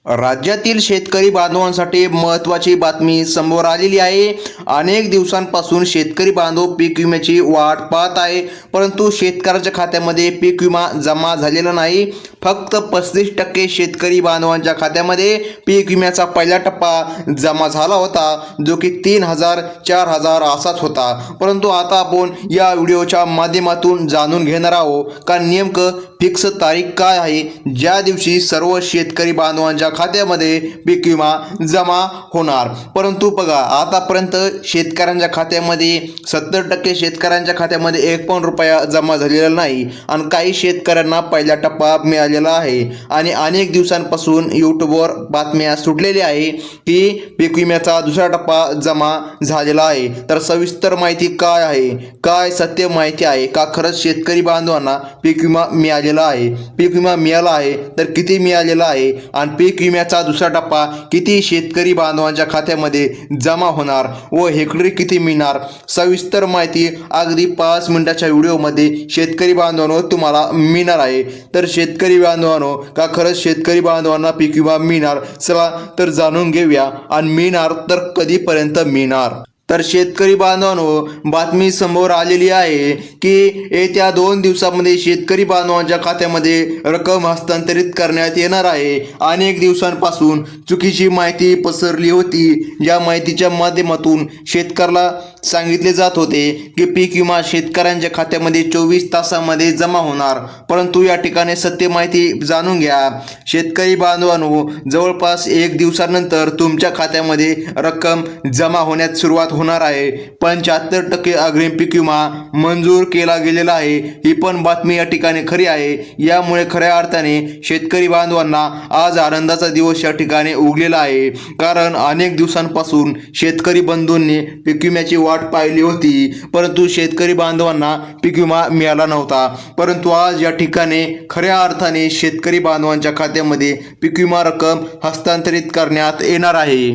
राज्यातील शेतकरी बांधवांसाठी महत्त्वाची बातमी समोर आलेली आहे। अनेक दिवसांपासून शेतकरी बांधव पीक विम्याची वाट पाहत आहे, परंतु शेतकऱ्याच्या खात्यामध्ये पीक विमा जमा झालेला नाही। फक्त 35% शेतकरी बांधवांच्या खात्यामध्ये पीक विम्याचा पहिला टप्पा जमा झाला होता, जो की 3,000 4,000 असाच होता। परंतु आता आपण या व्हिडिओच्या माध्यमातून जाणून घेणार आहोत का नेमकं फिक्स तारीख काय आहे, ज्या दिवशी सर्व शेतकरी बांधवांच्या खात्यामध्ये पीक विमा जमा होणार। परंतु बघा, आतापर्यंत शेतकऱ्यांच्या खात्यामध्ये 70% शेतकऱ्यांच्या खात्यामध्ये 1 पण रुपया जमा झालेला नाही आणि काही शेतकऱ्यांना पहिला टप्पा मिळालेला आहे। आणि अनेक दिवसांपासून यूट्यूबवर बातम्या सुटलेल्या आहे की पीक विम्याचा दुसरा टप्पा जमा झालेला आहे। तर सविस्तर माहिती काय आहे, काय सत्य माहिती आहे का खरंच शेतकरी बांधवांना पीक विमा मिळालेला आहे, पीक विमा मिळाला आहे तर किती मिळालेला आहे आणि पीक विम्याचा दुसरा टप्पा किती शेतकरी बांधवांच्या खात्यामध्ये जमा होणार व हेक्टरी किती मिळणार, सविस्तर माहिती अगदी 5 मिनिटाच्या व्हिडिओमध्ये शेतकरी बांधवांनो तुम्हाला मिळणार आहे। तर शेतकरी बांधवांनो, का खरंच शेतकरी बांधवांना पीक विमा मिळणार, चला तर जाणून घेऊया। आणि मिळणार तर कधीपर्यंत मिळणार। तर शेतकरी बांधवांनो, बातमी समोर आलेली आहे की येत्या 2 दिवसांमध्ये शेतकरी बांधवांच्या खात्यामध्ये रक्कम हस्तांतरित करण्यात येणार आहे। अनेक दिवसांपासून चुकीची माहिती पसरली होती, ज्या माहितीच्या माध्यमातून शेतकऱ्याला सांगितले जात होते की पीक विमा शेतकऱ्यांच्या खात्यामध्ये 24 तासामध्ये जमा होणार, परंतु या ठिकाणी सत्य माहिती जाणून घ्या। शेतकरी बांधवांनो, जवळपास 1 दिवसानंतर तुमच्या खात्यामध्ये रक्कम जमा होण्यास सुरुवात होणार आहे। 75% अग्रिम पीक विमा मंजूर केला गेलेला आहे, ही पण बातमी या ठिकाणी खरी आहे। यामुळे खऱ्या अर्थाने शेतकरी बांधवांना आज आनंदाचा दिवस या ठिकाणी उगलेला आहे, कारण अनेक दिवसांपासून शेतकरी बंधूंनी पीक विम्याची वाट पाहिली होती, परंतु शेतकरी बांधवांना पीक विमा मिळाला नव्हता। परंतु आज या ठिकाणी खऱ्या अर्थाने शेतकरी बांधवांच्या खात्यामध्ये पीक विमा रक्कम हस्तांतरित करण्यात येणार आहे।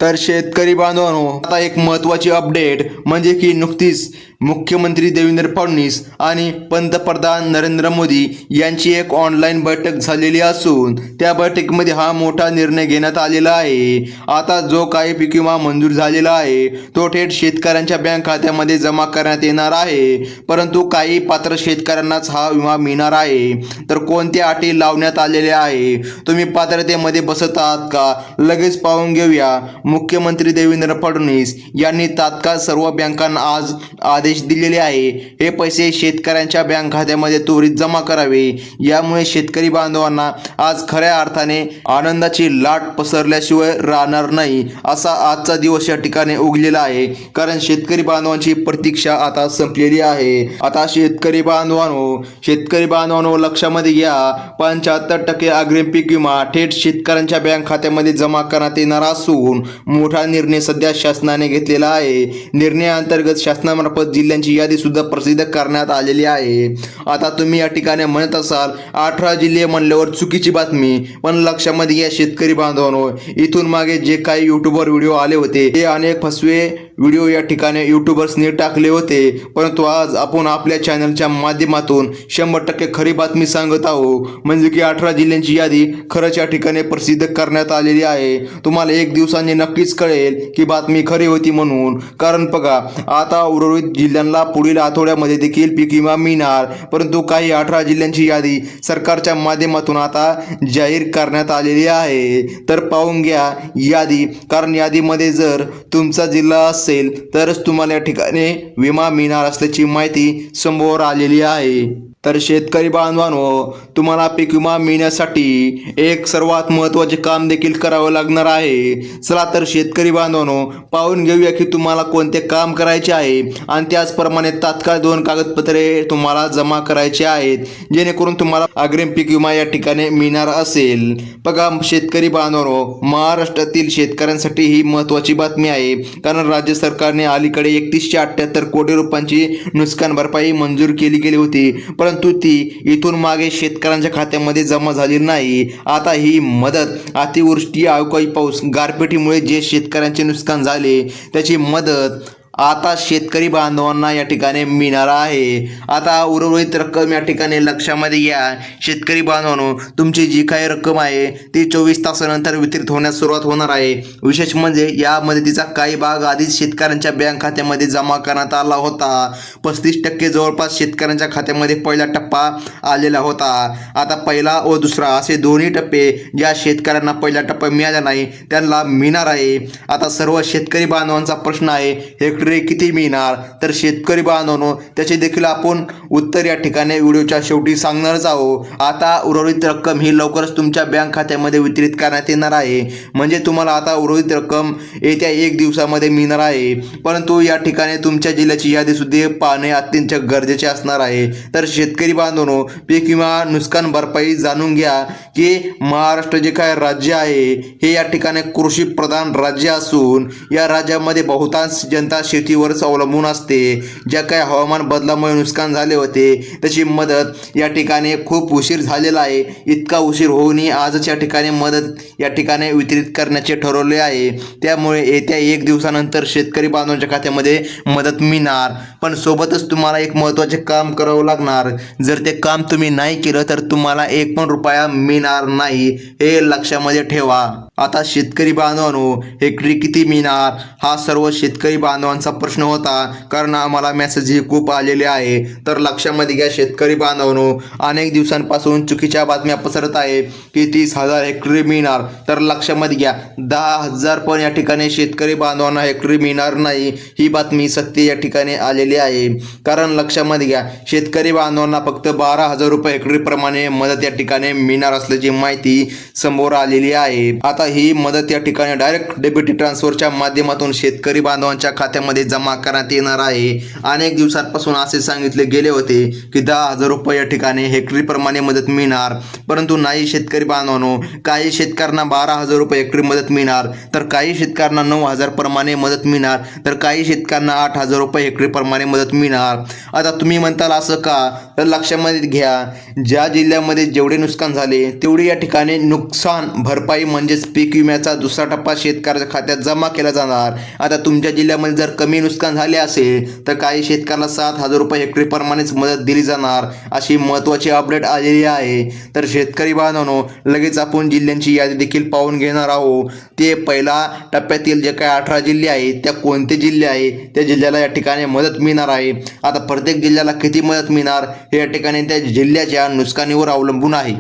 तर शेतकरी बांधवांनो, आता एक महत्त्वाची अपडेट म्हणजे की नुकतीच मुख्यमंत्री देवेंद्र फडणवीस आणि पंतप्रधान नरेंद्र मोदी यांची एक ऑनलाईन बैठक झालेली असून त्या बैठकीमध्ये हा मोठा निर्णय घेण्यात आलेला आहे। आता जो काही पीक विमा मंजूर झालेला आहे तो थेट शेतकऱ्यांच्या बँक खात्यामध्ये जमा करण्यात येणार आहे, परंतु काही पात्र शेतकऱ्यांनाच हा विमा मिळणार आहे। तर कोणत्या अटी लावण्यात आलेल्या आहे, तुम्ही पात्रतेमध्ये बसत आहात का, लगेच पाहून घेऊया। मुख्यमंत्री देवेंद्र फडणवीस यांनी तात्काळ सर्व बँकांना आज आदेश दिलेले आहे, हे पैसे शेतकऱ्यांच्या बँक खात्यामध्ये त्वरित जमा करावे। यामुळे शेतकरी बांधवांना आज खऱ्या अर्थाने आनंदाची लाट पसरल्याशिवाय राहणार नाही, असा आजचा दिवस या ठिकाणी उगलेला आहे, कारण शेतकरी बांधवांची प्रतीक्षा आता संपलेली आहे। आता शेतकरी बांधवांनो लक्षामध्ये घ्या, 75% अग्रिम पीक विमा थेट शेतकऱ्यांच्या बँक खात्यामध्ये जमा करण्यात येणार असून मोठा निर्णय सध्या शासनाने घेतलेला आहे। निर्णयाअंतर्गत शासनामार्फत जिल्ह्यांची यादी सुद्धा प्रसिद्ध करण्यात आलेली आहे। आता तुम्ही या ठिकाणी म्हणत असाल 18 जिल्हे म्हणल्यावर चुकीची बातमी, पण लक्षामध्ये घ्या शेतकरी बांधवांनो, इथून मागे जे काही यूट्यूबवर व्हिडिओ आले होते ते अनेक फसवे व्हिडिओ या ठिकाणी यूट्यूबर्सने टाकले होते, परंतु आज आपण आपल्या चॅनलच्या माध्यमातून 100% खरी बातमी सांगत आहोत, म्हणजे की 18 जिल्ह्यांची यादी खरंच या ठिकाणी प्रसिद्ध करण्यात आलेली आहे। तुम्हाला 1 दिवसांनी नक्कीच कळेल की बातमी खरी होती म्हणून, कारण बघा, आता उर्वरित जिल्ह्यांना पुढील आठवड्यामध्ये देखील पीक विमा मिळणार, परंतु काही 18 जिल्ह्यांची यादी सरकारच्या माध्यमातून आता जाहीर करण्यात आलेली आहे। तर पाहून घ्या यादी, कारण यादीमध्ये जर तुमचा जिल्हा असेल तरच तुम्हाला या ठिकाणी विमा मिळणार असल्याची माहिती समोर आलेली आहे। तर शेतकरी बांधवांनो, तुम्हाला पीक विमा मिळण्यासाठी एक सर्वात महत्त्वाचे काम देखील करावं लागणार आहे। चला तर शेतकरी बांधवांनो, पाहून घेऊया की तुम्हाला कोणते काम करायचे आहे आणि त्याचप्रमाणे तात्काळ 2 कागदपत्रे तुम्हाला जमा करायचे आहेत, जेणेकरून तुम्हाला अग्रिम पीक विमा या ठिकाणी मिळणार असेल। बघा शेतकरी बांधवांनो, महाराष्ट्रातील शेतकऱ्यांसाठी ही महत्त्वाची बातमी आहे, कारण राज्य सरकारने अलीकडे 3178 कोटी रुपयांची नुकसान भरपाई मंजूर केली गेली होती, परंतु ती इथून मागे शेतकऱ्यांच्या खात्यामध्ये जमा झाली नाही। आता ही मदत अतिवृष्टी, अवकाळी पाऊस, गारपिटीमुळे जे शेतकऱ्यांचे नुकसान झाले त्याची मदत आता शेतकरी बांधवांना या ठिकाणी मिळणार आहे। आता उर्वरित रक्कम या ठिकाणी लक्षामध्ये घ्या। शेतकरी बांधवांनो, तुमची जी काही रक्कम आहे ती 24 तासानंतर वितरित होण्यास सुरुवात होणार आहे। विशेष म्हणजे या मदतीचा काही भाग आधीच शेतकऱ्यांच्या बँक खात्यामध्ये जमा करण्यात आला होता। 35% जवळपास शेतकऱ्यांच्या खात्यामध्ये पहिला टप्पा आलेला होता। आता पहिला व दुसरा असे दोन्ही टप्पे ज्या शेतकऱ्यांना पहिला टप्पा मिळाला नाही त्यांना मिळणार आहे। आता सर्व शेतकरी बांधवांचा प्रश्न आहे, हेक्टरी किती मिळणार? तर शेतकरी बांधवांनो, त्याचे देखील आपण उत्तर या ठिकाणी व्हिडिओच्या शेवटी सांगणारच आहोत। आता उर्वरित रक्कम ही लवकरच तुमच्या बँक खात्यामध्ये वितरित करण्यात येणार आहे। म्हणजे तुम्हाला आता उर्वरित रक्कम येत्या 1 दिवसामध्ये मिळणार आहे। परंतु या ठिकाणी तुमच्या जिल्ह्याची यादी सुद्धा पाहणे अत्यंत गरजेचे असणार आहे। तर शेतकरी बांधवांनो, पीक विमा नुकसान भरपाई जाणून घ्या की महाराष्ट्र जे काय राज्य आहे हे या ठिकाणी कृषी प्रधान राज्य असून या राज्यामध्ये बहुतांश जनता शेतीवरच अवलंबून असते। ज्या काही हवामान बदलामुळे नुकसान झाले होते त्याची मदत या ठिकाणी खूप उशीर झालेला आहे। इतका उशीर होऊनही आजच या ठिकाणी मदत या ठिकाणी वितरित करण्याचे ठरवले आहे। त्यामुळे येत्या 1 दिवसानंतर शेतकरी बांधवांच्या खात्यामध्ये मदत मिळणार। पण सोबतच तुम्हाला एक महत्त्वाचे काम करावं लागणार। जर ते काम तुम्ही नाही केलं तर तुम्हाला 1 पण रुपया मिळणार नाही, हे लक्षामध्ये ठेवा। आता शेतकरी बांधवांनो, हेक्टरी किती मिळणार हा सर्व शेतकरी बांधवांचा प्रश्न होता, कारण आम्हाला मेसेजही खूप आलेले आहे। तर लक्षामध्ये घ्या शेतकरी बांधवांनो, अनेक दिवसांपासून चुकीच्या बातम्या पसरत आहे की 30,000 हेक्टरी मिळणार। तर लक्षामध्ये घ्या 10,000 पण या ठिकाणी शेतकरी बांधवांना हेक्टरी मिळणार नाही, ही बातमी सत्य या ठिकाणी आलेली आहे। कारण लक्षामध्ये घ्या शेतकरी बांधवांना फक्त 12,000 रुपये हेक्टरी प्रमाणे मदत या ठिकाणी मिळणार असल्याची माहिती समोर आलेली आहे। आता ही मदत या ठिकाणी डायरेक्ट डेबिट ट्रान्सफरच्या माध्यमातून शेतकरी बांधवांच्या खात्यामध्ये जमा करण्यात येणार आहे। अनेक दिवसांपासून असे सांगितले गेले होते की 10,000 रुपये या ठिकाणी हेक्टरी प्रमाणे मदत मिळणार, परंतु नाही शेतकरी बांधवांनो, काही शेतकऱ्यांना 12,000 रुपये हेक्टरी मदत मिळणार, तर काही शेतकऱ्यांना 9,000 प्रमाणे मदत मिळणार, तर काही शेतकऱ्यांना 8,000 रुपये हेक्टरी प्रमाणे मदत मिळणार। आता तुम्ही म्हणताल असं का? तर लक्षामध्ये घ्या ज्या जिल्ह्यामध्ये जेवढे नुकसान झाले तेवढे या ठिकाणी नुकसान भरपाई म्हणजेच पीक विम्याचा दुसरा टप्पा शेतकऱ्याच्या खात्यात जमा केला जाणार। आता तुमच्या जिल्ह्यामध्ये जर कमी नुकसान झाले असेल तर काही शेतकऱ्याला 7,000 रुपये हेक्टरी प्रमाणेच मदत दिली जाणार, अशी महत्त्वाची अपडेट आलेली आहे। तर शेतकरी बांधवांनो, लगेच आपण जिल्ह्यांची यादी देखील पाहून घेणार आहोत। ते पहिला टप्प्यातील जे काही 18 जिल्हे आहेत त्या कोणते जिल्हे आहेत त्या जिल्ह्याला या ठिकाणी मदत मिळणार आहे। आता प्रत्येक जिल्ह्याला किती मदत मिळणार हे या ठिकाणी त्या जिल्ह्याच्या नुकसानीवर अवलंबून आहे।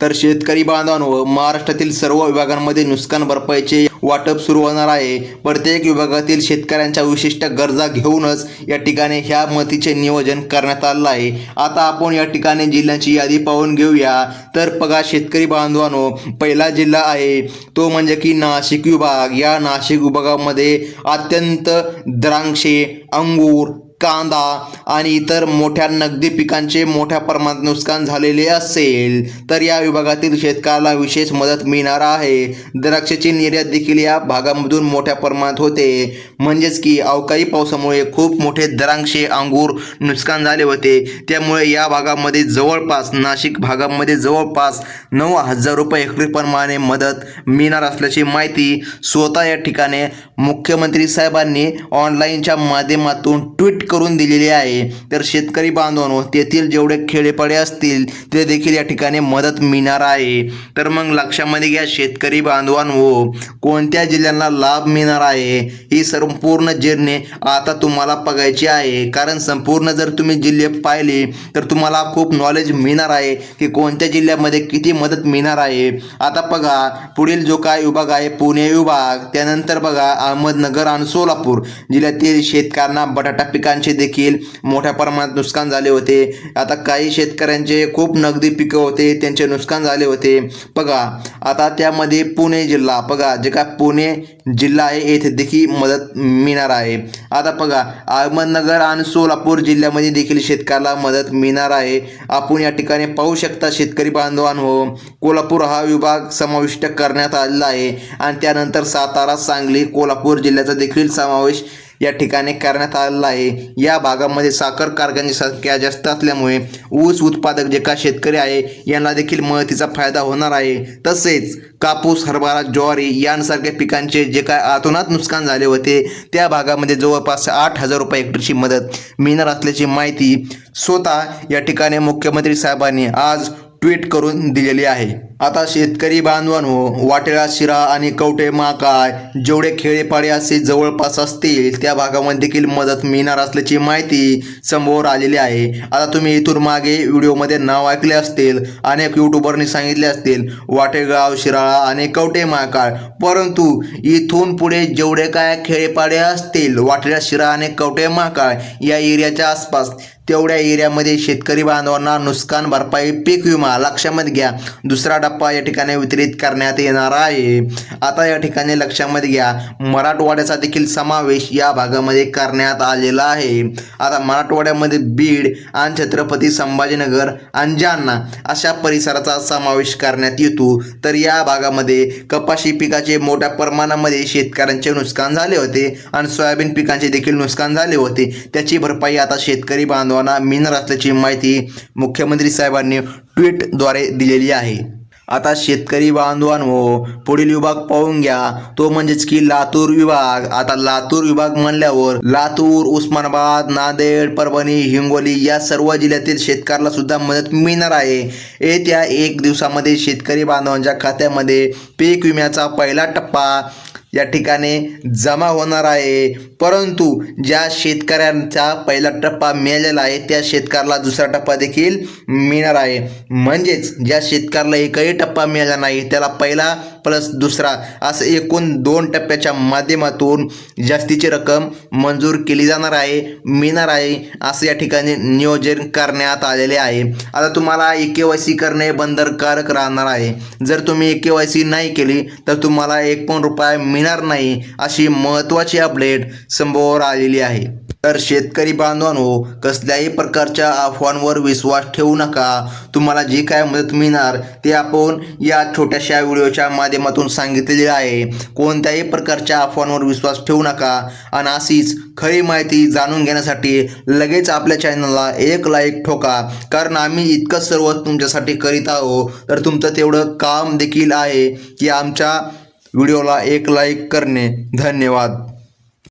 तर शेतकरी बांधवांनो, महाराष्ट्रातील सर्व विभागांमध्ये नुकसान भरपाईचे वाटप सुरू होणार आहे। प्रत्येक विभागातील शेतकऱ्यांच्या विशिष्ट गरजा घेऊनच या ठिकाणी ह्या मदतीचे नियोजन करण्यात आलेलं आहे। आता आपण या ठिकाणी जिल्ह्यांची यादी पाहून घेऊया। तर बघा शेतकरी बांधवांनो, पहिला जिल्हा आहे तो म्हणजे की नाशिक विभाग। या नाशिक विभागामध्ये अत्यंत द्राक्षे, अंगूर, कांदा आणि इतर मोठ्या नगदी पिकांचे मोठ्या प्रमाणात नुकसान झालेले असेल तर या विभागातील शेतकऱ्याला विशेष मदत मिळणार आहे। द्राक्षाची निर्यात देखील या भागामधून मोठ्या प्रमाणात होते, म्हणजेच की अवकाळी पावसामुळे खूप मोठे द्राक्षे, अंगूर नुकसान झाले होते। त्यामुळे या भागामध्ये जवळपास नाशिक भागामध्ये जवळपास 9,000 रुपये हेक्टरी प्रमाणे मदत मिळणार असल्याची माहिती स्वतः या ठिकाणी मुख्यमंत्री साहेबांनी ऑनलाईनच्या माध्यमातून ट्विट करून दिलेली आहे। तर शेतकरी बांधवांनो, तेथील जेवढे खेडेपाडे असतील ते देखील या ठिकाणी मदत मिळणार आहे। तर मग लक्षामध्ये घ्या शेतकरी बांधवांनो, कोणत्या जिल्ह्यांना लाभ मिळणार आहे ही संपूर्ण जर्नी आता तुम्हाला बघायची आहे। कारण संपूर्ण जर तुम्ही जिल्हे पाहिले तर तुम्हाला खूप नॉलेज मिळणार आहे की कोणत्या जिल्ह्यामध्ये किती मदत मिळणार आहे। आता बघा पुढील जो काय विभाग आहे पुणे विभाग, त्यानंतर बघा अहमदनगर आणि सोलापूर जिल्ह्यातील शेतकऱ्यांना बटाटा पिकांचे देखील मोठ्या प्रमाणात नुकसान झाले होते। आता काही शेतकऱ्यांचे खूप नगदी पिकं होते त्यांचे नुकसान झाले होते। बघा आता त्यामध्ये पुणे जिल्हा, बघा जे काय पुणे जिल्हा आहे येथे देखील मदत मिळणार आहे। आता बघा अहमदनगर आणि सोलापूर जिल्ह्यामध्ये देखील शेतकऱ्याला मदत मिळणार आहे। आपण या ठिकाणी पाहू शकता शेतकरी बांधवांनो, कोल्हापूर हा विभाग समाविष्ट करण्यात आलेला आहे आणि त्यानंतर सातारा, सांगली, कोल्हापूर जिल्ह्याचा देखील समावेश या ठिकाणी करण्यात आलेला आहे। या भागामध्ये साखर कारखान्यांची संख्या जास्त असल्यामुळे ऊस उत्पादक जे का शेतकरी आहे यांना देखील मदतीचा फायदा होणार आहे। तसेच कापूस, हरभरा, ज्वारी यांसारख्या पिकांचे जे काय अतोनात नुकसान झाले होते त्या भागामध्ये जवळपास 8,000 रुपये हेक्टरची मदत मिळणार असल्याची माहिती स्वतः या ठिकाणी मुख्यमंत्री साहेबांनी आज ट्विट करून दिलेली आहे। आता शेतकरी बांधवांनो, वाटेळा, शिरा आणि कवठे महाकाळ जेवढे खेडेपाडे असे जवळपास असतील त्या भागामध्ये देखील मदत मिळणार असल्याची माहिती समोर आलेली आहे। आता तुम्ही इथून मागे व्हिडिओमध्ये नाव ऐकले असतील, अनेक यूट्यूबरनी सांगितले असतील वाटेगाव, शिराळा आणि कवठे महाकाळ, परंतु इथून पुढे जेवढे काय खेडेपाडे असतील वाटेळा, शिरा आणि कवठे महाकाळ या एरियाच्या आसपास तेवढ्या एरियामध्ये शेतकरी बांधवांना नुकसान भरपाई पीक विमा लक्षामध्ये घ्या, दुसरा टप्पा या ठिकाणी वितरित करण्यात येणार आहे। आता या ठिकाणी लक्षामध्ये घ्या, मराठवाड्याचा देखील समावेश या भागामध्ये करण्यात आलेला आहे। आता मराठवाड्यामध्ये बीड आणि छत्रपती संभाजीनगर आणि जालना अशा परिसराचा समावेश करण्यात येतो। तर या भागामध्ये कपाशी पिकाचे मोठ्या प्रमाणामध्ये शेतकऱ्यांचे नुकसान झाले होते आणि सोयाबीन पिकांचे देखील नुकसान झाले होते, त्याची भरपाई आता शेतकरी बांधवांना मिळणार असल्याची माहिती मुख्यमंत्री साहेबांनी ट्विटद्वारे दिलेली आहे। आता शेतकरी बांधवांनो, पुढील विभाग पाहून घ्या, तो म्हणजेच की लातूर विभाग। आता लातूर विभाग म्हणल्यावर लातूर, उस्मानाबाद, नांदेड, परभणी, हिंगोली या सर्व जिल्ह्यातील शेतकऱ्याला सुद्धा मदत मिळणार आहे। येत्या 1 दिवसामध्ये शेतकरी बांधवांच्या खात्यामध्ये पीक विम्याचा पहिला टप्पा या ठिकाणी जमा होणार आहे, परंतु ज्या शेतकऱ्यांचा पहिला टप्पा मिळालेला आहे त्या शेतकऱ्याला दुसरा टप्पा देखील मिळणार आहे। म्हणजेच ज्या शेतकऱ्याला एकही टप्पा मिळाला नाही त्याला पहिला प्लस दुसरा असं एकूण 2 टप्प्याच्या माध्यमातून जास्तीची रक्कम मंजूर केली जाणार आहे, मिळणार आहे, असं या ठिकाणी नियोजन करण्यात आलेले आहे। आता तुम्हाला KYC करणे बंधनकारक राहणार आहे। जर तुम्ही KYC नाही केली तर तुम्हाला 1 पण रुपया मिळणार नाही, अशी महत्त्वाची अपडेट समोर आलेली आहे। तर शेतकरी बांधवांनो, कसल्याही प्रकारच्या अफवांवर विश्वास ठेवू नका। तुम्हाला जी काय मदत मिळणार ते आपण या छोट्याशा व्हिडिओच्या माध्यमातून सांगितलेले आहे। कोणत्याही प्रकारच्या अफवांवर विश्वास ठेवू नका आणि अशीच खरी माहिती जाणून घेण्यासाठी लगेच आपल्या चॅनलला एक लाईक ठोका, कारण आम्ही इतकं सर्व तुमच्यासाठी करीत आहोत। तर तुमचं तेवढं काम देखील आहे की आमच्या व्हिडिओला एक लाईक करणे। धन्यवाद।